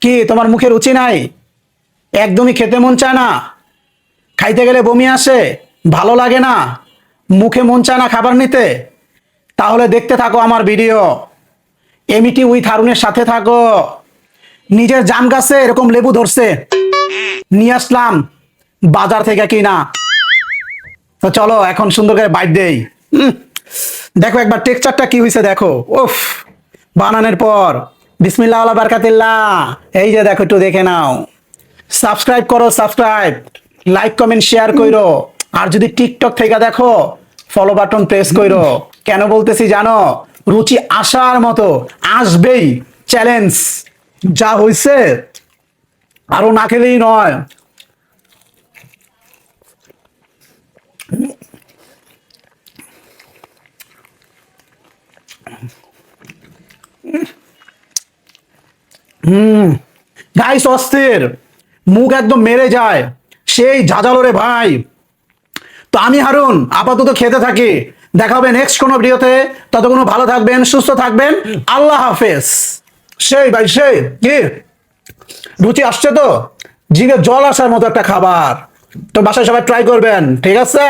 কি তোমার মুখে রুচি নাই? একদমই খেতে মন চায় না? খাইতে গেলে বমি আসে? ভালো লাগে না? মুখে মন চায় না খাবার নিতে? তাহলে দেখতে থাকো আমার ভিডিও। এমিটি উইথ হারুনের সাথে থাকো। নিজের জাম গাছে এরকম লেবু ধরছে, নিয়ে আসলাম বাজার থেকে কিনা। তো চলো এখন সুন্দর করে বাইট দেই। উম, দেখো একবার টেক্সচারটা কি হয়েছে দেখো। উফ, বানানোর পর বিসমিল্লাহ আলা বারকাতিল্লাহ। এই যে দেখো, একটু দেখে নাও। সাবস্ক্রাইব করো, সাবস্ক্রাইব, লাইক কমেন্ট শেয়ার কইরো। আর যদি টিকটক থেকে দেখো, ফলো বাটন প্রেস কইরো। কেন বলতেছি জানো? রুচি আসার মতো আসবেই, চ্যালেঞ্জ। যা হইছে আরো না খেলেই নয়। গাইস অস্থির, মুখ একদম মেরে যায়, সেই ঝাঁঝালো রে ভাই। তো আমি হারুন আপাতত খেতে থাকি। দেখা হবে নেক্সট কোনো ভিডিওতে। ততক্ষণ ভালো থাকবেন, সুস্থ থাকবেন। আল্লাহ হাফেজ। সেই ভাই সেই কি রুচি আসছে তো, জিভে জল আসার মতো একটা খাবার। তো বাসায় সবাই ট্রাই করবেন, ঠিক আছে?